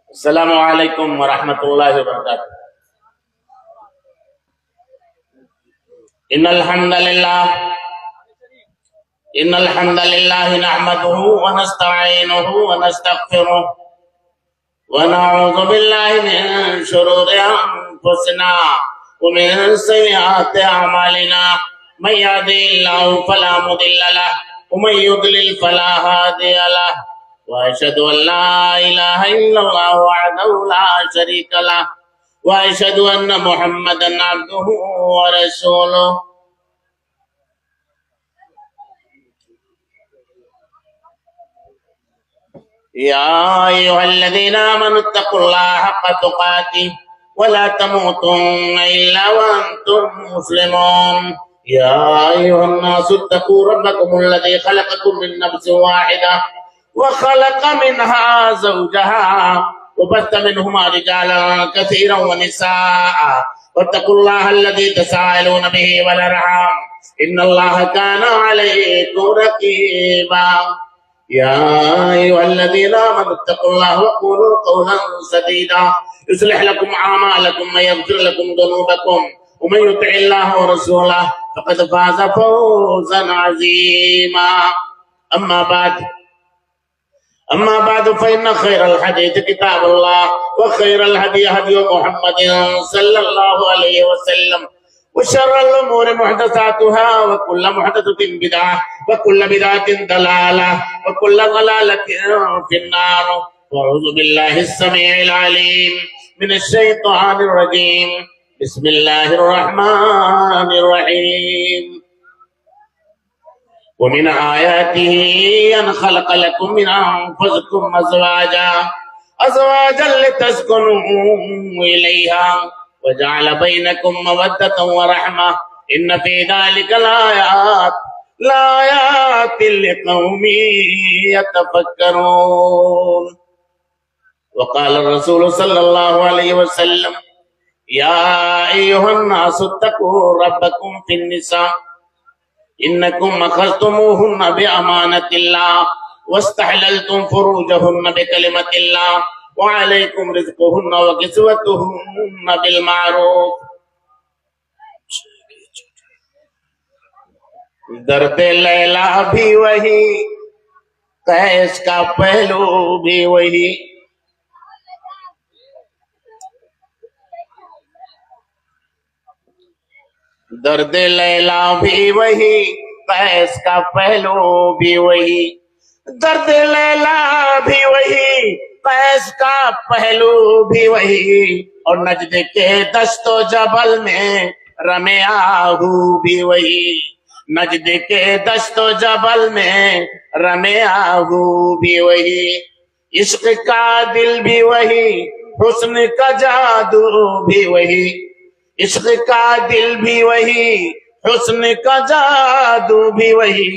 السلام علیکم ورحمۃ اللہ وبرکاتہ. ان الحمد للہ نحمده ونستعینه ونستغفره ونعوذ باللہ من شرور انفسنا ومن سیئات اعمالنا من يهده الله فلا مضل له ومن يضلل فلا هادي له واشهد ان لا اله الا الله وحده لا شريك له واشهد ان محمدا عبده ورسوله. يا أيها الذين آمنوا اتقوا الله حق تقاته ولا تموتن إلا وأنتم مسلمون. يا أيها الناس اتقوا ربكم الذي خلقكم من نفس واحدة وخلق منها زوجها وبث منهما رجالا كثيرا ونساء واتقوا الله الذي تساءلون به والأرحام إن الله كان عليكم رقيبا. يا أيها الذين آمنوا اتقوا الله وقولوا قولا سديدا يصلح لكم أعمالكم ويغفر لكم ذنوبكم ومن يطع الله ورسوله فقد فاز فوزا عظيما. أما بعد فإن خير الحديث كتاب الله وخير الهدي هدي محمد صلى الله عليه وسلم وشر الأمور محدثاتها وكل محدثة بدعة وكل بدعة ضلالة وكل ضلالة في النار. أعوذ بالله السميع العليم من الشيطان الرجيم. بسم الله الرحمن الرحيم. ومن آياته أن خلق لكم من أنفسكم أزواجا لتسكنوا إليها وجعل بينكم مودة ورحمة إن في ذلك لآيات لقوم يتفكرون. وقال الرسول صلى الله عليه وسلم يا أيها الناس اتقوا ربكم في النساء إنكم أخذتموهن بأمانة الله واستحللتم فروجهن بكلمة الله وعليكم رزقهن وكسوتهن بالمعروف. درد لیلا بھی وہی قیس کا پہلو بھی وہی. درد لیلا بھی وہی قیس کا پہلو بھی وہی. درد لیلا بھی وہی قیس کا پہلو بھی وہی اور نجد کے دشت و جبل میں رمے آہو بھی وہی. نجد کے دشت و جبل میں رمے آہو بھی وہی. عشق کا دل بھی وہی حسن کا جادو بھی وہی. عشق کا دل بھی وہی حسن کا جادو بھی وہی.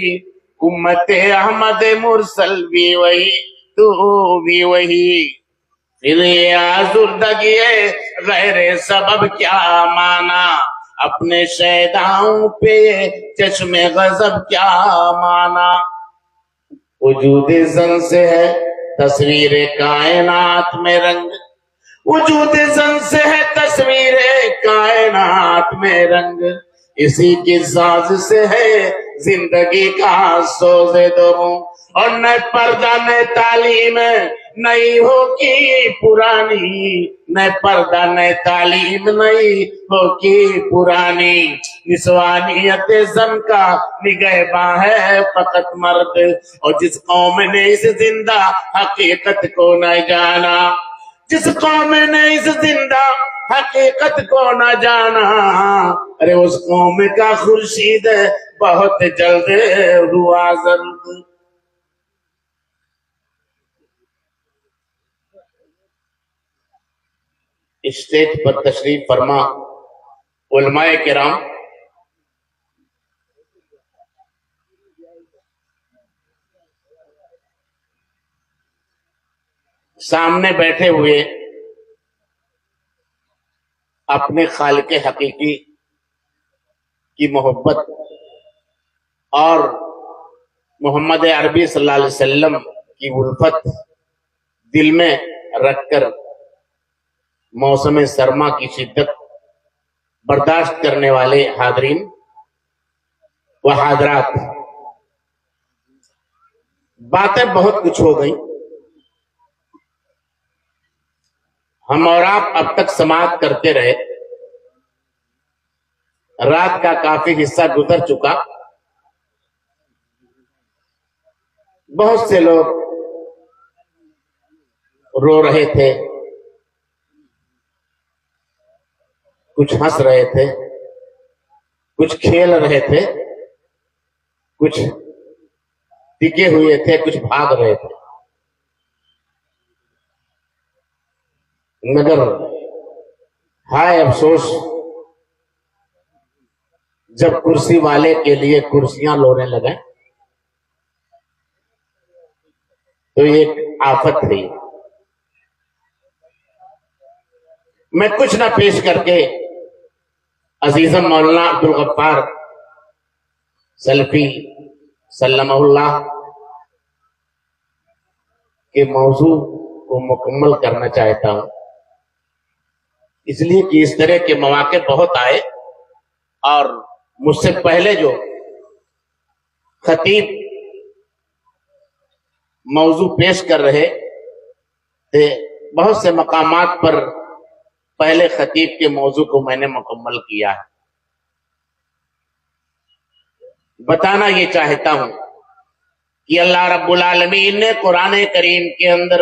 امت احمد مرسل بھی وہی تو بھی وہی. پھر یہ آزردگی غیر سبب کیا مانا اپنے شیداؤں پہ چشم غضب کیا مانا. وجود زن سے ہے تصویر کائنات میں رنگ. وجود زن سے ہے تصویر کائنات میں رنگ. اسی کی ساز سے ہے زندگی کا سوز دروں اور نئے پردہ نئے تعلیم نئی ہوگی پرانی. نئے پردہ نئے تعلیم نئی ہوگی پرانی. نسوانیت زن کا نگہباں ہے فقط مرد اور جس قوم نے اس زندہ حقیقت کو نہ جانا. جس قوم نے اس زندہ حقیقت کو نہ جانا ارے اس قوم کا خورشید بہت جلد ہوا زرد. اسٹیج پر تشریف فرما علماء کرام، سامنے بیٹھے ہوئے اپنے خالق حقیقی کی محبت اور محمد عربی صلی اللہ علیہ وسلم کی الفت دل میں رکھ کر موسم سرما کی شدت برداشت کرنے والے حاضرین و حاضرات، باتیں بہت کچھ ہو گئی. ہم اور آپ اب تک سماعت کرتے رہے. رات کا کافی حصہ گزر چکا. بہت سے لوگ رو رہے تھے، کچھ ہنس رہے تھے، کچھ کھیل رہے تھے، کچھ ٹکے ہوئے تھے، کچھ بھاگ رہے تھے. مگر ہائے افسوس، جب کرسی والے کے لیے کرسیاں لونے لگے تو یہ ایک آفت تھی. میں کچھ نہ پیش کر کے عزیزم مولانا عبدالغفار سلفی سلمہ اللہ کے موضوع کو مکمل کرنا چاہتا ہوں، اس لیے کہ اس طرح کے مواقع بہت آئے اور مجھ سے پہلے جو خطیب موضوع پیش کر رہے تھے، بہت سے مقامات پر پہلے خطیب کے موضوع کو میں نے مکمل کیا ہے. بتانا یہ چاہتا ہوں کہ اللہ رب العالمین نے قرآن کریم کے اندر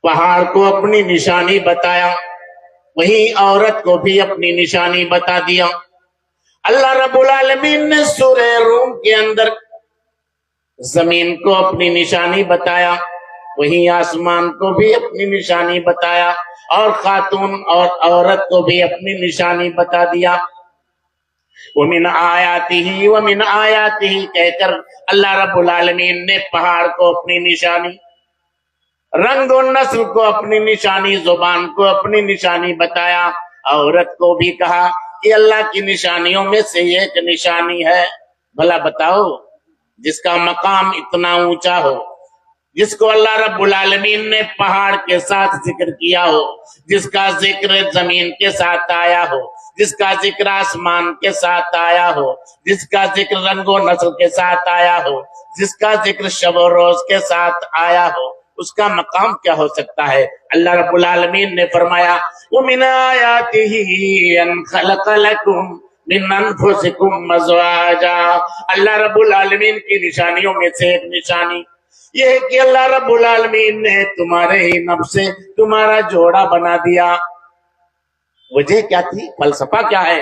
پہاڑ کو اپنی نشانی بتایا، وہیں عورت کو بھی اپنی نشانی بتا دیا. اللہ رب العالمین نے سورہ روم کے اندر زمین کو اپنی نشانی بتایا، وہیں آسمان کو بھی اپنی نشانی بتایا، اور خاتون اور عورت کو بھی اپنی نشانی بتا دیا. وَمِنْ آیَاتِهِ وَمِنْ آیَاتِهِ کہہ کر اللہ رب العالمین نے پہاڑ کو اپنی نشانی، رنگ و نسل کو اپنی نشانی، زبان کو اپنی نشانی بتایا. عورت کو بھی کہا کہ اللہ کی نشانیوں میں سے ایک نشانی ہے. بھلا بتاؤ، جس کا مقام اتنا اونچا ہو، جس کو اللہ رب العالمین نے پہاڑ کے ساتھ ذکر کیا ہو، جس کا ذکر زمین کے ساتھ آیا ہو، جس کا ذکر آسمان کے ساتھ آیا ہو، جس کا ذکر رنگ و نسل کے ساتھ آیا ہو، جس کا ذکر شب و روز کے ساتھ آیا ہو، اس کا مقام کیا ہو سکتا ہے؟ اللہ رب العالمین نے فرمایا وَمِنْ آيَاتِهِ أَنْ خَلَقَ لَكُمْ مِنْ أَنفُسِكُمْ أَزْوَاجًا. اللہ رب العالمین کی نشانیوں میں سے ایک نشانی یہ ہے کہ اللہ رب العالمین نے تمہارے ہی نفس سے تمہارا جوڑا بنا دیا. وجہ کیا تھی؟ فلسفہ کیا ہے؟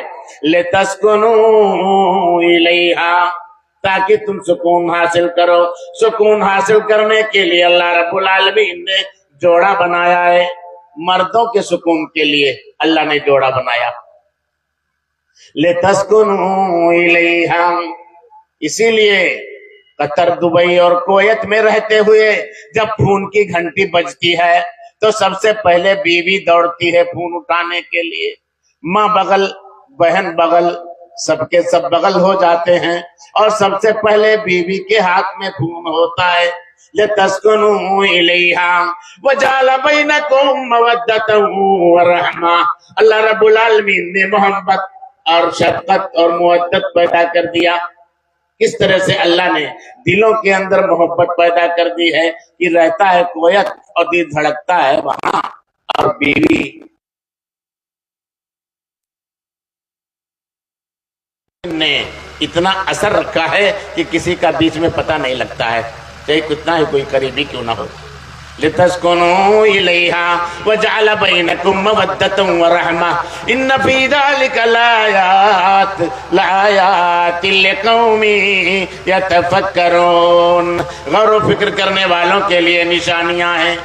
لِتَسْكُنُوا إِلَيْهَا، تاکہ تم سکون حاصل کرو. سکون حاصل کرنے کے لیے اللہ رب العالمین نے جوڑا بنایا ہے. مردوں کے سکون کے لیے اللہ نے جوڑا بنایا. لِتَسْكُنُوا إِلَيْهَا. اسی لیے قطر، دبئی اور کویت میں رہتے ہوئے جب فون کی گھنٹی بجتی ہے تو سب سے پہلے بیوی دوڑتی ہے فون اٹھانے کے لیے. ماں بغل، بہن بغل، سب کے سب بغل ہو جاتے ہیں اور سب سے پہلے بیوی کے ہاتھ میں فون ہوتا ہے. لِتَسْكُنُوا إِلَيْهَا وَجَعَلَ بَيْنَكُمْ مَوَدَّةً وَرَحْمَةً. اللہ رب العالمین نے محبت اور شفقت اور مودت پیدا کر دیا. کس طرح سے اللہ نے دلوں کے اندر محبت پیدا کر دی ہے کہ رہتا ہے کویت اور دل دھڑکتا ہے وہاں، اور بیوی نے اتنا اثر رکھا ہے کہ کسی کا بیچ میں پتہ نہیں لگتا ہے، چاہے کتنا ہی کوئی قریبی کیوں نہ ہو. لِتَسْكُنُوا إِلَيْهَا وَجَعَلَ بَيْنَكُمْ مَوَدَّةً وَرَحْمَةً إِنَّ فِي ذَلِكَ لَآيَاتٍ لِقَوْمٍ يَتَفَكَّرُونَ. غور و فکر کرنے والوں کے لیے نشانیاں ہیں.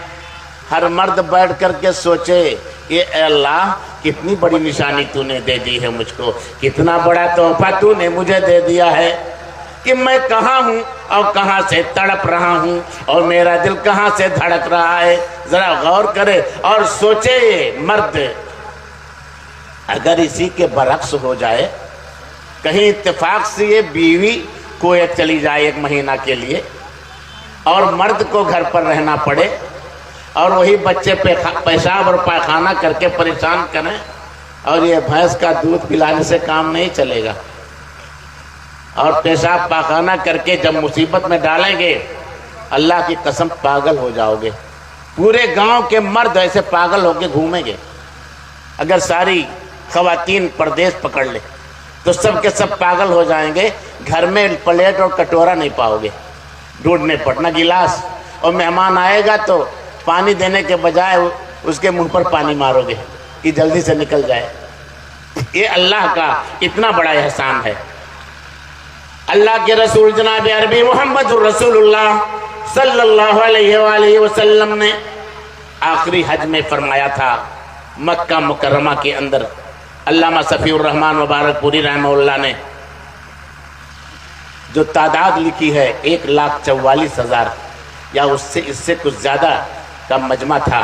ہر مرد بیٹھ کر کے سوچے کہ اے اللہ کتنی بڑی نشانی تو نے دے دی ہے مجھ کو، کتنا بڑا تحفہ تو نے مجھے دے دیا ہے. کہ میں کہاں ہوں اور کہاں سے تڑپ رہا ہوں اور میرا دل کہاں سے دھڑک رہا ہے. ذرا غور کرے اور سوچے. مرد اگر اسی کے برعکس ہو جائے, کہیں اتفاق سے یہ بیوی کویت چلی جائے 1 مہینہ کے لیے اور مرد کو گھر پر رہنا پڑے اور وہی بچے پیشاب اور پائخانہ کر کے پریشان کریں, اور یہ بھینس کا دودھ پلانے سے کام نہیں چلے گا, اور پیشاب پاخانہ کر کے جب مصیبت میں ڈالیں گے, اللہ کی قسم پاگل ہو جاؤ گے. پورے گاؤں کے مرد ایسے پاگل ہو کے گھومیں گے. اگر ساری خواتین پردیس پکڑ لے تو سب کے سب پاگل ہو جائیں گے. گھر میں پلیٹ اور کٹورا نہیں پاؤ گے ڈھونڈنے پڑنا گلاس, اور مہمان آئے گا تو پانی دینے کے بجائے اس کے منہ پر پانی مارو گے کہ جلدی سے نکل جائے. یہ اللہ کا اتنا بڑا احسان ہے. اللہ کے رسول جناب عربی محمد رسول اللہ صلی اللہ علیہ وآلہ وسلم نے آخری حج میں فرمایا تھا مکہ مکرمہ کے اندر. علامہ صفی الرحمن مبارک پوری رحمہ اللہ نے جو تعداد لکھی ہے 1,44,000 یا اس سے کچھ زیادہ کا مجمع تھا,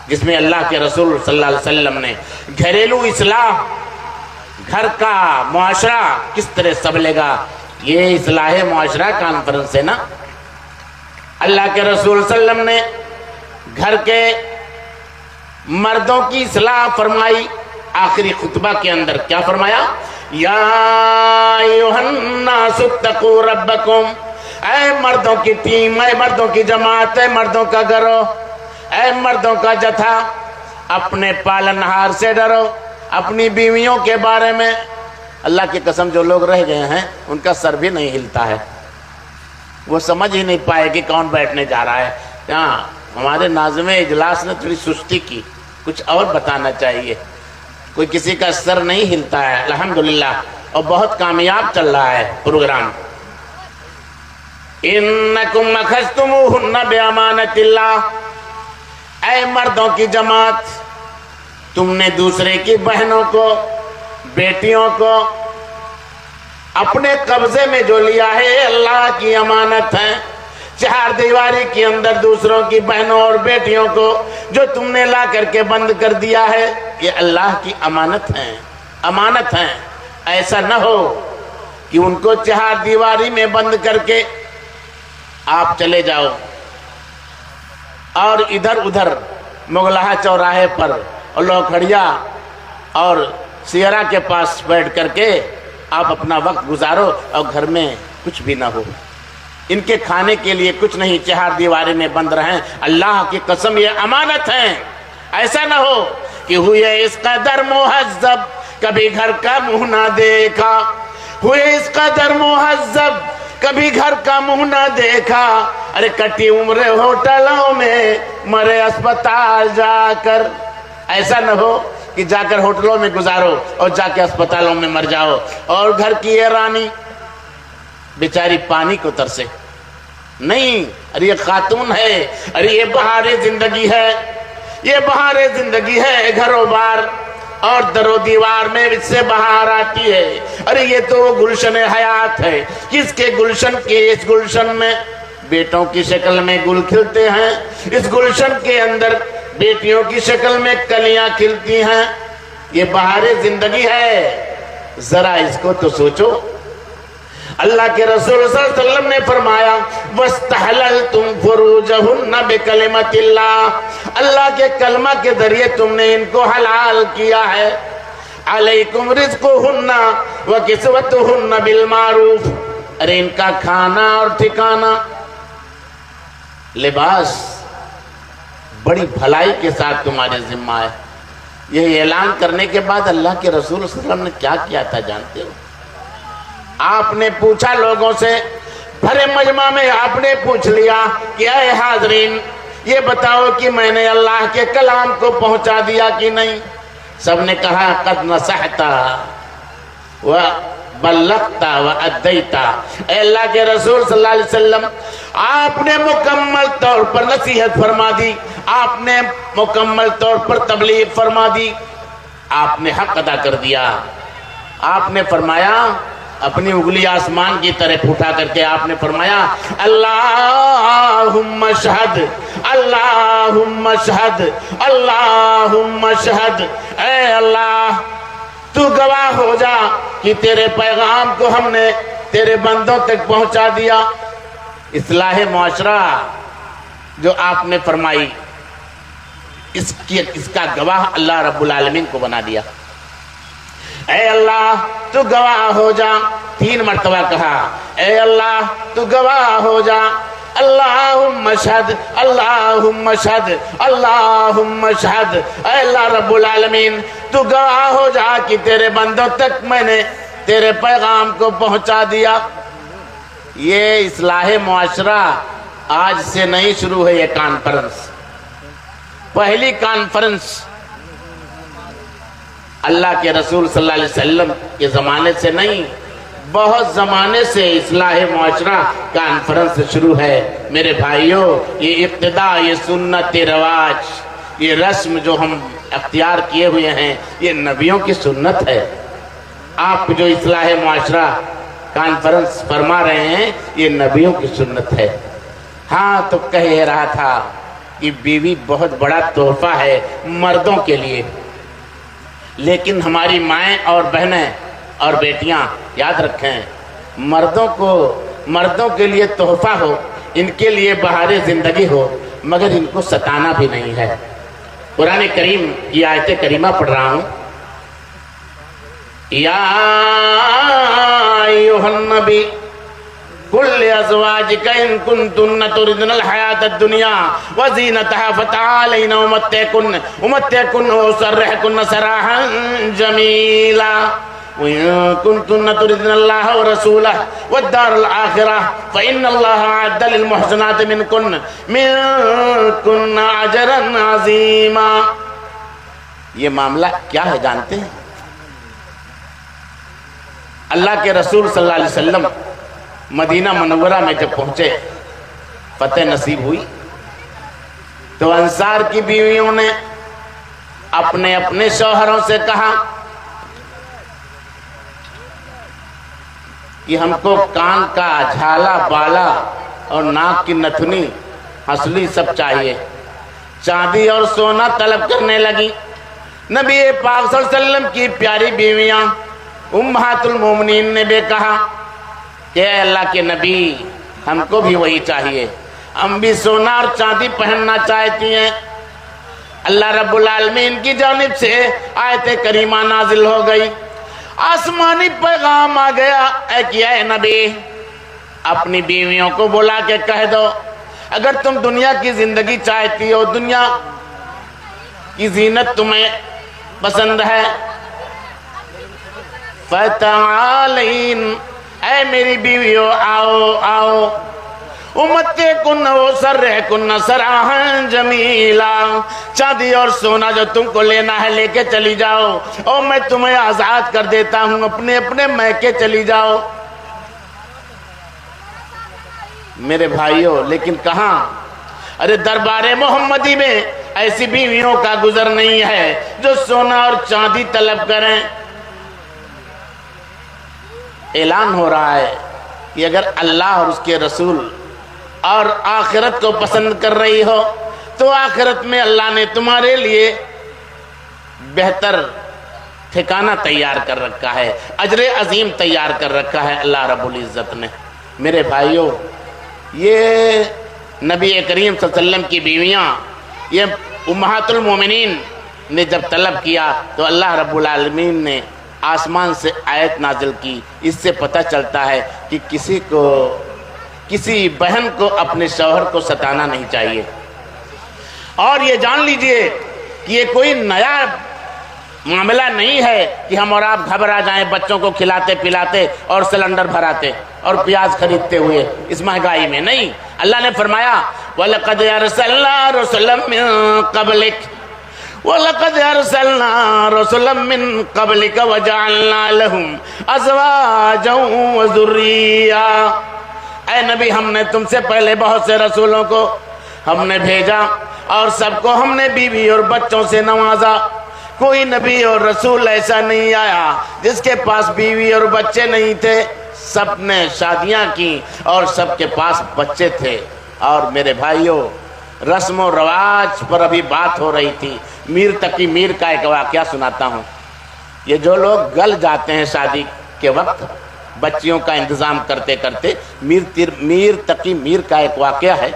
جس میں اللہ کے رسول صلی اللہ علیہ وسلم نے گھریلو اصلاح, گھر کا معاشرہ کس طرح سنبھلے گا, یہ اصلاح معاشرہ کانفرنس ہے نا. اللہ کے رسول صلی اللہ علیہ وسلم نے گھر کے مردوں کی اصلاح فرمائی. آخری خطبہ کے اندر کیا فرمایا؟ یا ایھا الناس اتقوا ربکم, اے مردوں کی ٹیم, اے مردوں کی جماعت, اے مردوں کا گروہ, اے مردوں کا جتھا, اپنے پالنہار سے ڈرو, اپنی بیویوں کے بارے میں. اللہ کی قسم جو لوگ رہ گئے ہیں ان کا سر بھی نہیں ہلتا ہے, وہ سمجھ ہی نہیں پائے کہ کون بیٹھنے جا رہا ہے. ہاں, ہمارے ناظم اجلاس نے تھوڑی سستی کی, کچھ اور بتانا چاہیے. کوئی کسی کا سر نہیں ہلتا ہے الحمدللہ, اور بہت کامیاب چل رہا ہے پروگرام. انکم اخذتموہن بامانۃ اللہ, اے مردوں کی جماعت, تم نے دوسرے کی بہنوں کو, بیٹیوں کو اپنے قبضے میں جو لیا ہے اللہ کی امانت ہے. 4 دیواری کے اندر دوسروں کی بہنوں اور بیٹیوں کو جو تم نے لا کر کے بند کر دیا ہے, یہ اللہ کی امانت ہیں, امانت ہیں. ایسا نہ ہو کہ ان کو 4 دیواری میں بند کر کے آپ چلے جاؤ اور ادھر ادھر مغلہا چوراہے پر اور لوکھڑیا اور سیرا کے پاس بیٹھ کر کے آپ اپنا وقت گزارو اور گھر میں کچھ بھی نہ ہو. ان کے کھانے کے لیے کچھ نہیں, 4 دیواری میں بند رہیں. اللہ کی قسم یہ امانت ہیں. ایسا نہ ہو کہ ہوئے اس قدر مہذب کبھی گھر کا منہ نہ دیکھا, ہوئے اس قدر مہذب کبھی گھر کا منہ نہ دیکھا, ارے کٹی عمر ہوٹلوں میں مرے اسپتال جا کر. ایسا نہ ہو کہ جا کر ہوٹلوں میں گزارو اور جا کے اسپتالوں میں مر جاؤ, اور گھر کی یہ رانی بیچاری پانی کو ترسے. نہیں, ارے یہ خاتون ہے, ارے یہ بہار زندگی ہے, یہ بہار زندگی ہے. گھروں بار اور در و دیوار میں اس سے بہار آتی ہے. ارے یہ تو گلشن حیات ہے, کس کے گلشن کے, اس گلشن میں بیٹوں کی شکل میں گل کھلتے ہیں, اس گلشن کے اندر بیٹیوں کی شکل میں کلیاں کھلتی ہیں. یہ بہار زندگی ہے, ذرا اس کو تو سوچو. اللہ کے رسول صلی اللہ علیہ وسلم نے فرمایا وَاسْتَحْلَلْتُمْ فُرُوجَهُنَّ بِكَلِمَةِ اللَّهِ, اللہ کے کلمہ کے ذریعے تم نے ان کو حلال کیا ہے. عَلَيْكُمْ رِزْقُهُنَّ وَكِسْوَتُهُنَّ بِالْمَعْرُوفِ, ارے ان کا کھانا اور ٹھکانا, لباس بڑی بھلائی کے ساتھ تمہارے ذمہ ہے. یہ اعلان کرنے کے بعد اللہ کے رسول صلی اللہ علیہ وسلم نے کیا کیا تھا جانتے ہو؟ آپ نے پوچھا لوگوں سے, بھرے مجمع میں آپ نے پوچھ لیا کہ اے حاضرین یہ بتاؤ کہ میں نے اللہ کے کلام کو پہنچا دیا کہ نہیں؟ سب نے کہا قد نصحتا وبلغتا وادیتا. اے اللہ کے رسول صلی اللہ علیہ وسلم, آپ نے مکمل طور پر نصیحت فرما دی, آپ نے مکمل طور پر تبلیغ فرما دی, آپ نے حق ادا کر دیا. آپ نے فرمایا اپنی انگلی آسمان کی طرف اٹھا کر کے آپ نے فرمایا اللہم اشہد اللہم اشہد اللہم اشہد، اے اللہ تو گواہ ہو جا کہ تیرے پیغام کو ہم نے تیرے بندوں تک پہنچا دیا۔ اصلاح معاشرہ جو آپ نے فرمائی اس کا گواہ اللہ رب العالمین کو بنا دیا۔ اے اللہ تو گواہ ہو جا، 3 مرتبہ کہا، اے اللہ تو گواہ ہو جا، اللہم اشہد اللہم اشہد اللہم اشہد، اے اللہ رب العالمین تو گواہ ہو جا کہ تیرے بندوں تک میں نے تیرے پیغام کو پہنچا دیا۔ یہ اصلاح معاشرہ آج سے نہیں شروع ہے، یہ کانفرنس پہلی کانفرنس اللہ کے رسول صلی اللہ علیہ وسلم کے زمانے سے نہیں، بہت زمانے سے اصلاح معاشرہ کانفرنس شروع ہے۔ میرے بھائیوں، یہ ابتدا، یہ سنت رواج، یہ رسم جو ہم اختیار کیے ہوئے ہیں، یہ نبیوں کی سنت ہے۔ آپ جو اصلاح معاشرہ کانفرنس فرما رہے ہیں، یہ نبیوں کی سنت ہے۔ ہاں تو کہہ رہا تھا کہ بیوی بہت بڑا تحفہ ہے مردوں کے لیے، لیکن ہماری مائیں اور بہنیں اور بیٹیاں یاد رکھیں، مردوں کے لیے تحفہ ہو، ان کے لیے بہار زندگی ہو، مگر ان کو ستانا بھی نہیں ہے۔ قرآن کریم یہ آیت کریمہ پڑھ رہا ہوں، یا ایھا النبی قل لأزواجك إن كنتن تردن الحياة الدنيا وزينتها فتعالين أمتعكن وأسرحكن سراحا جميلا وإن كنتن تردن الله ورسوله والدار الآخرة فإن الله أعد للمحسنات منكن أجرا عظيما۔ یہ معاملہ کیا ہے جانتے ہیں؟ اللہ کے رسول صلی اللہ علیہ وسلم مدینہ منورہ میں جب پہنچے، فتح نصیب ہوئی، تو انصار کی بیویوں نے اپنے اپنے شوہروں سے کہا کہ ہم کو کان کا جھالا، بالا اور ناک کی نتھنی، ہنسلی سب چاہیے۔ چاندی اور سونا طلب کرنے لگی۔ نبی پاک صلی اللہ علیہ وسلم کی پیاری بیویاں امہات المومنین نے بھی کہا کہ اے اللہ کے نبی، ہم کو بھی وہی چاہیے، ہم بھی سونا اور چاندی پہننا چاہتی ہیں۔ اللہ رب العالمین کی جانب سے آیت کریمہ نازل ہو گئی، آسمانی پیغام آ گیا، اے نبی اپنی بیویوں کو بلا کے کہہ دو، اگر تم دنیا کی زندگی چاہتی ہو، دنیا کی زینت تمہیں پسند ہے، فتعالین، اے میری بیویوں آؤ آؤ، امتعکن واسرحکن سراحا جمیلا، چاندی اور سونا جو تم کو لینا ہے لے کے چلی جاؤ، اور میں تمہیں آزاد کر دیتا ہوں، اپنے اپنے میکے چلی جاؤ۔ میرے بھائیوں، لیکن کہاں؟ ارے دربار محمدی میں ایسی بیویوں کا گزر نہیں ہے جو سونا اور چاندی طلب کریں۔ اعلان ہو رہا ہے کہ اگر اللہ اور اس کے رسول اور آخرت کو پسند کر رہی ہو تو آخرت میں اللہ نے تمہارے لیے بہتر ٹھکانہ تیار کر رکھا ہے، اجر عظیم تیار کر رکھا ہے اللہ رب العزت نے۔ میرے بھائیوں، یہ نبی کریم صلی اللہ علیہ وسلم کی بیویاں، یہ امہات المومنین نے جب طلب کیا تو اللہ رب العالمین نے آسمان سے آیت نازل کی۔ اس سے پتہ چلتا ہے کہ کسی بہن کو اپنے شوہر کو ستانا نہیں چاہیے۔ اور یہ جان لیجئے کہ یہ کوئی نیا معاملہ نہیں ہے کہ ہم اور آپ گھبرا جائیں بچوں کو کھلاتے پلاتے اور سلنڈر بھراتے اور پیاز خریدتے ہوئے اس مہنگائی میں، نہیں۔ اللہ نے فرمایا وَلَقَدْ أَرْسَلْنَا رُسُلًا مِّن قَبْلِكَ وَلَقَدْ أَرْسَلْنَا رُسُلًا مِّن قَبْلِكَ وَجَعَلْنَا لَهُمْ أَزْوَاجًا وَذُرِّيَّةً، اے نبی ہم نے تم سے پہلے بہت سے رسولوں کو ہم نے بھیجا اور سب کو ہم نے بیوی اور بچوں سے نوازا۔ کوئی نبی اور رسول ایسا نہیں آیا جس کے پاس بیوی اور بچے نہیں تھے، سب نے شادیاں کی اور سب کے پاس بچے تھے۔ اور میرے بھائیوں، رسم و رواج پر ابھی بات ہو رہی تھی، میر تقی میر کا ایک واقعہ سناتا ہوں۔ یہ جو لوگ گل جاتے ہیں شادی کے وقت بچیوں کا انتظام کرتے کرتے، میر تقی میر کا ایک واقعہ ہے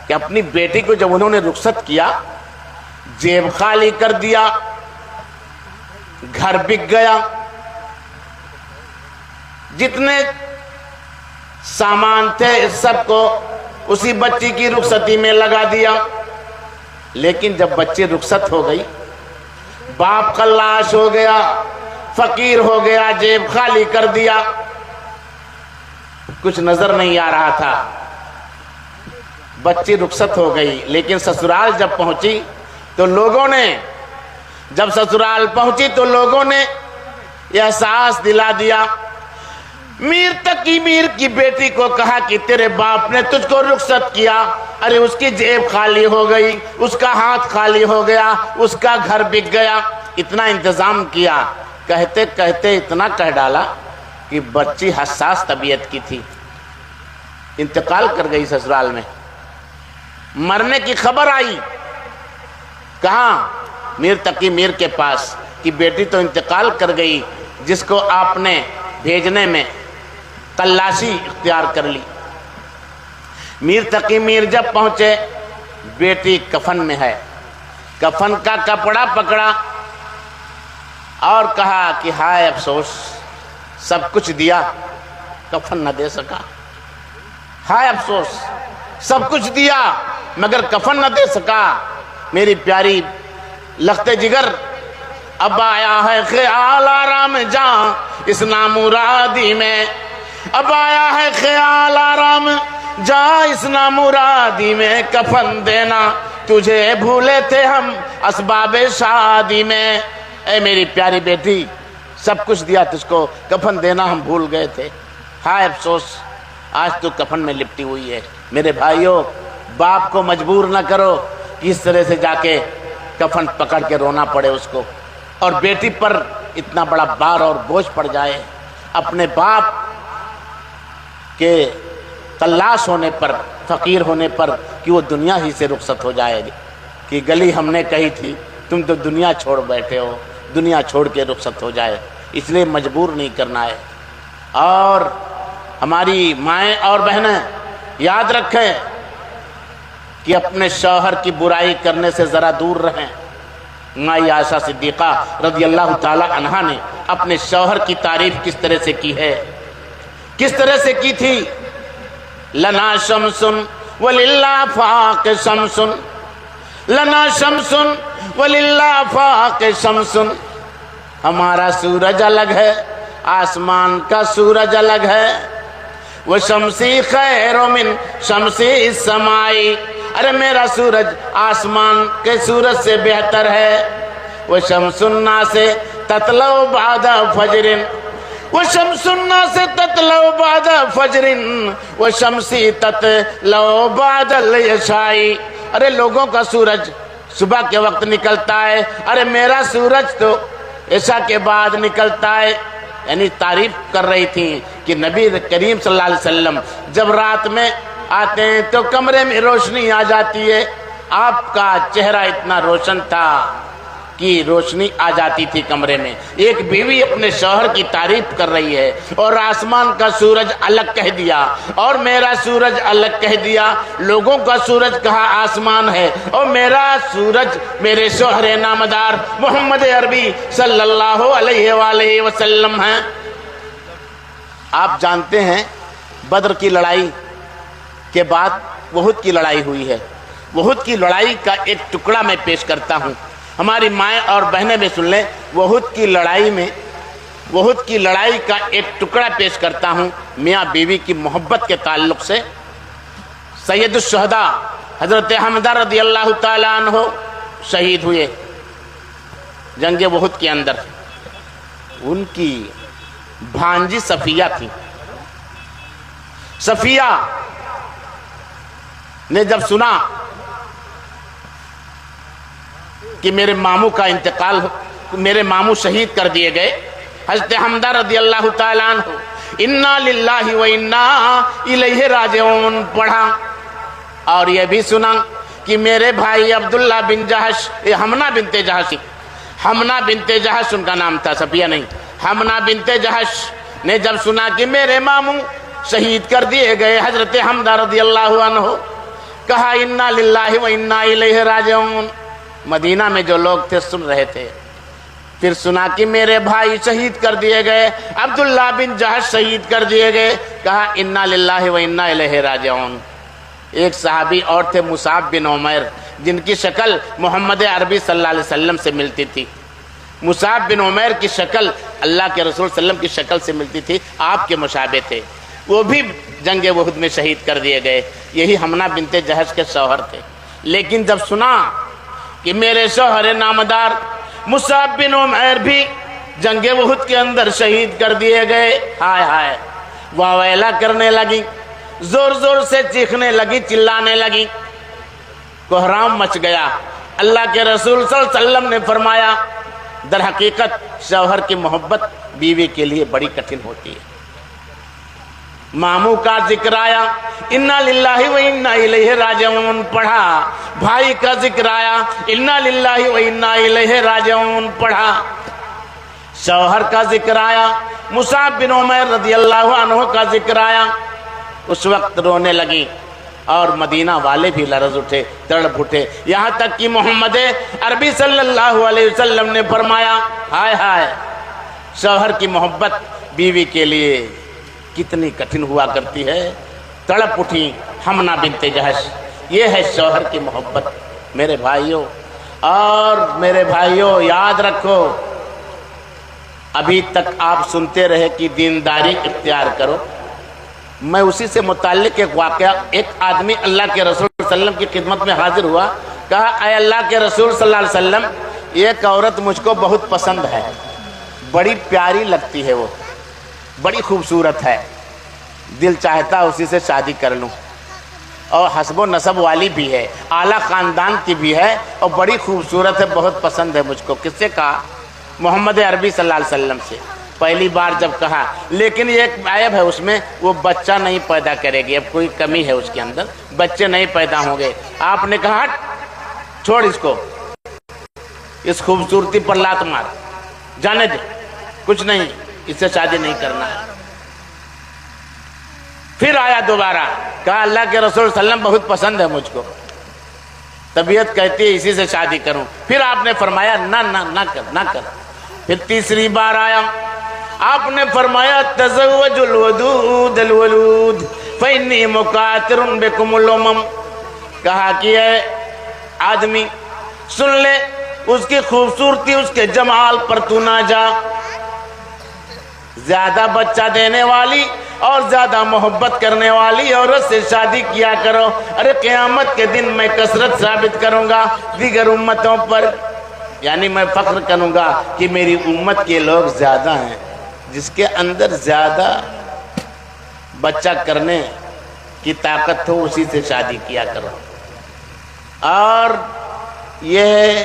کہ اپنی بیٹی کو جب انہوں نے رخصت کیا، جیب خالی کر دیا، گھر بک گیا، جتنے سامان تھے سب کو اسی بچی کی رخصتی میں لگا دیا۔ لیکن جب بچی رخصت ہو گئی، باپ خلاص ہو گیا، فقیر ہو گیا، جیب خالی کر دیا، کچھ نظر نہیں آ رہا تھا۔ بچی رخصت ہو گئی، لیکن سسرال جب پہنچی تو لوگوں نے یہ احساس دلا دیا۔ میر تقی میر کی بیٹی کو کہا کہ تیرے باپ نے تجھ کو رخصت کیا، ارے اس کی جیب خالی ہو گئی، اس کا ہاتھ خالی ہو گیا، اس کا گھر بک گیا، اتنا انتظام کیا۔ کہتے کہتے اتنا کہہ ڈالا کہ بچی حساس طبیعت کی تھی، انتقال کر گئی سسرال میں۔ مرنے کی خبر آئی، کہاں؟ میر تقی میر کے پاس، کہ بیٹی تو انتقال کر گئی، جس کو آپ نے بھیجنے میں تلاشی اختیار کر لی۔ میر تقی میر جب پہنچے، بیٹی کفن میں ہے، کفن کا کپڑا پکڑا اور کہا کہ ہائے افسوس، سب کچھ دیا کفن نہ دے سکا، ہائے افسوس، سب کچھ دیا مگر کفن نہ دے سکا۔ میری پیاری لخت جگر، اب آیا ہے خیال آرام جاں اس نامرادی میں، اب آیا ہے خیال آرام جاں اس نامرادی میں، کفن دینا تجھے بھولے تھے ہم اسباب شادی میں۔ اے میری پیاری بیٹی، سب کچھ دیا تجھ کو، کفن دینا ہم بھول گئے تھے، ہائے افسوس، آج تو کفن میں لپٹی ہوئی ہے۔ میرے بھائیوں، باپ کو مجبور نہ کرو کہ اس طرح سے جا کے کفن پکڑ کے رونا پڑے اس کو، اور بیٹی پر اتنا بڑا بار اور بوجھ پڑ جائے اپنے باپ کے تلاش ہونے پر، فقیر ہونے پر، کہ وہ دنیا ہی سے رخصت ہو جائے گی۔ کہ گلی ہم نے کہی تھی، تم تو دنیا چھوڑ بیٹھے ہو، دنیا چھوڑ کے رخصت ہو جائے، اس لیے مجبور نہیں کرنا ہے۔ اور ہماری مائیں اور بہنیں یاد رکھیں کہ اپنے شوہر کی برائی کرنے سے ذرا دور رہیں۔ مائی عائشہ صدیقہ رضی اللہ تعالی عنہا نے اپنے شوہر کی تعریف کس طرح سے کی ہے، کس طرح سے کی تھی؟ لنا شمس وللہ فاق شمس، لنا شمس وللہ فاق شمس، ہمارا سورج الگ ہے، آسمان کا سورج الگ ہے، وہ شمسی خیر من شمسی السمائی، ارے میرا سورج آسمان کے سورج سے بہتر ہے، وہ شمس الناس تطلع بعد فجر، وہ شمس الناس تطلع بعد فجر، وہ شمسی تطلع بعد العشاء، ارے لوگوں کا سورج صبح کے وقت نکلتا ہے، ارے میرا سورج تو عشاء کے بعد نکلتا ہے۔ یعنی تعریف کر رہی تھی کہ نبی کریم صلی اللہ علیہ وسلم جب رات میں آتے ہیں تو کمرے میں روشنی آ جاتی ہے، آپ کا چہرہ اتنا روشن تھا کہ روشنی آ جاتی تھی کمرے میں۔ ایک بیوی اپنے شوہر کی تعریف کر رہی ہے، اور آسمان کا سورج الگ کہہ دیا اور میرا سورج الگ کہہ دیا، لوگوں کا سورج کہا آسمان ہے اور میرا سورج میرے شوہر نامدار محمد عربی صلی اللہ علیہ وآلہ وسلم ہیں۔ آپ جانتے ہیں بدر کی لڑائی کے بعد احد کی لڑائی ہوئی ہے، احد کی لڑائی کا ایک ٹکڑا میں پیش کرتا ہوں، ہماری مائیں اور بہنیں بھی سن لیں۔ احد کی لڑائی میں، احد کی لڑائی کا ایک ٹکڑا پیش کرتا ہوں میاں بیوی کی محبت کے تعلق سے۔ سید الشہداء حضرت حمزہ رضی اللہ تعالیٰ عنہ شہید ہوئے جنگ احد کے اندر۔ ان کی بھانجی صفیہ تھی، صفیہ نے جب سنا کہ میرے ماموں کا انتقال میرے ماموں شہید کر دیے گئے، حضرت حمزہ رضی اللہ تعالیٰ عنہ انا للہ و انا الیہ راجعون پڑھا، اور یہ بھی سنا کہ میرے بھائی عبداللہ بن جہش، حمنہ بنت جہش، حمنہ بنت جہش ان کا نام تھا، صفیہ نہیں، حمنہ بنت جہش نے جب سنا کہ میرے ماموں شہید کر دیے گئے حضرت حمزہ رضی اللہ عنہ، کہا انا للہ و انا الیہ راجعون۔ مدینہ میں جو لوگ تھے سن رہے تھے، پھر سنا کہ میرے بھائی شہید کر دیے گئے، عبداللہ بن جہش شہید کر دیے گئے، کہا انا للہ و انا الیہ راجعون۔ ایک صحابی اور تھے مصعب بن عمیر، جن کی شکل محمد عربی صلی اللہ علیہ وسلم سے ملتی تھی۔ مصعب بن عمیر کی شکل اللہ کے رسول صلی اللہ علیہ وسلم کی شکل سے ملتی تھی، آپ کے مشابہ تھے، وہ بھی جنگ احد میں شہید کر دیے گئے، یہی حمنہ بنت جہش کے شوہر تھے۔ لیکن جب سنا کہ میرے شوہر نامدار مصعب بن عمیر بھی جنگ احد کے اندر شہید کر دیے گئے، ہائے ہائے واہ ویلا کرنے لگی، زور زور سے چیخنے لگی، چلانے لگی، کوہرام مچ گیا۔ اللہ کے رسول صلی اللہ علیہ وسلم نے فرمایا در حقیقت شوہر کی محبت بیوی کے لیے بڑی کٹھن ہوتی ہے۔ ماموں کا ذکر آیا، انا للہ و انا الیہ راجعون پڑھا، بھائی کا ذکر آیا، انا للہ و انا الیہ راجعون پڑھا، شوہر کا ذکر آیا، مصعب بن عمیر رضی اللہ عنہ کا ذکر آیا، اس وقت رونے لگی، اور مدینہ والے بھی لرز اٹھے، تڑپ اٹھے، یہاں تک کہ محمد عربی صلی اللہ علیہ وسلم نے فرمایا ہائے ہائے شوہر کی محبت بیوی کے لیے کتنی کٹھن ہوا کرتی ہے۔ تڑپ اٹھی حمنہ بنت جہش، یہ ہے شوہر کی محبت میرے بھائیوں۔ اور میرے بھائیوں یاد رکھو، ابھی تک آپ سنتے رہے کہ دینداری اختیار کرو، میں اسی سے متعلق ایک واقعہ، ایک آدمی اللہ کے رسول صلی اللہ علیہ وسلم کی خدمت میں حاضر ہوا، کہا اے اللہ کے رسول صلی اللہ علیہ وسلم، ایک عورت مجھ کو بہت پسند ہے، بڑی پیاری لگتی ہے، وہ بڑی خوبصورت ہے، دل چاہتا اسی سے شادی کر لوں، اور حسب و نسب والی بھی ہے، اعلیٰ خاندان کی بھی ہے، اور بڑی خوبصورت ہے، بہت پسند ہے مجھ کو۔ کس سے کہا؟ محمد عربی صلی اللہ علیہ وسلم سے پہلی بار جب کہا، لیکن ایک عیب ہے اس میں، وہ بچہ نہیں پیدا کرے گی، اب کوئی کمی ہے اس کے اندر، بچے نہیں پیدا ہوں گے۔ آپ نے کہا چھوڑ اس کو، اس خوبصورتی پر لات مار، جانے دے، کچھ نہیں، اس سے شادی نہیں کرنا ہے۔ پھر آیا دوبارہ، کہا اللہ کے رسول صلی اللہ علیہ وسلم بہت پسند ہے مجھ کو، طبیعت کہتی ہے اسی سے شادی کروں۔ پھر آپ نے فرمایا نہ نہ نہ کر نہ کر۔ پھر تیسری بار آیا، آپ نے فرمایا تزوج الودود الولود فإنی مکاتر بکم الامم۔ کہا کہ اے آدمی سن لے، اس کی خوبصورتی، اس کے جمال پر تو نہ جا، زیادہ بچہ دینے والی اور زیادہ محبت کرنے والی عورت سے شادی کیا کرو، ارے قیامت کے دن میں کثرت ثابت کروں گا دیگر امتوں پر، یعنی میں فخر کروں گا کہ میری امت کے لوگ زیادہ ہیں، جس کے اندر زیادہ بچہ کرنے کی طاقت ہو اسی سے شادی کیا کرو۔ اور یہ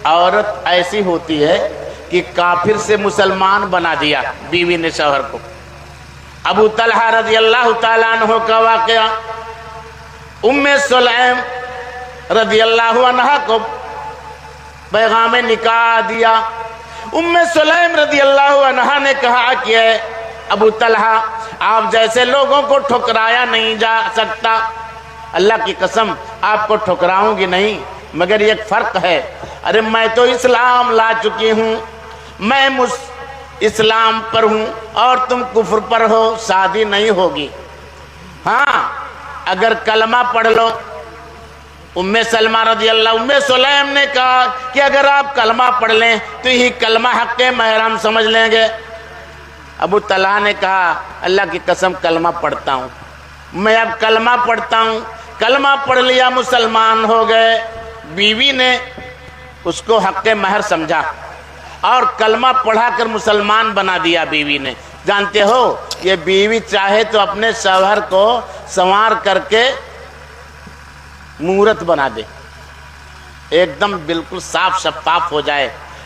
عورت ایسی ہوتی ہے کہ کافر سے مسلمان بنا دیا بیوی نے شوہر کو۔ ابو طلحہ رضی اللہ تعالیٰ عنہ کا واقعہ، ام سلیم رضی اللہ عنہ کو پیغام نکاح دیا۔ ام سلیم رضی اللہ عنہ نے کہا کہ اے ابو طلحہ، آپ جیسے لوگوں کو ٹھکرایا نہیں جا سکتا، اللہ کی قسم آپ کو ٹھکراؤں گی نہیں، مگر ایک فرق ہے، ارے میں تو اسلام لا چکی ہوں، میں اسلام پر ہوں اور تم کفر پر ہو، شادی نہیں ہوگی۔ ہاں اگر کلمہ پڑھ لو، ام سلمہ رضی اللہ، ام سلیم نے کہا کہ اگر آپ کلمہ پڑھ لیں تو یہی کلمہ حق محرم سمجھ لیں گے۔ ابو طلحہ نے کہا اللہ کی قسم کلمہ پڑھتا ہوں، میں اب کلمہ پڑھتا ہوں، کلمہ پڑھ لیا، مسلمان ہو گئے۔ بیوی نے اس کو حق مہر سمجھا اور کلمہ پڑھا کر مسلمان بنا دیا بیوی نے۔ جانتے ہو یہ بیوی چاہے تو اپنے شوہر کو سنوار کر کے مورت بنا دے، ایک دم بالکل صاف شفاف ہو جائے،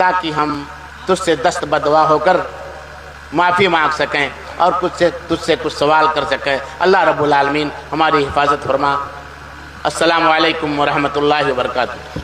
تاکہ ہم تجھ سے دست بدعا ہو کر معافی مانگ سکیں اور تجھ سے کچھ سوال کر سکیں۔ اللہ رب العالمین ہماری حفاظت فرما۔ السلام علیکم ورحمۃ اللہ وبرکاتہ۔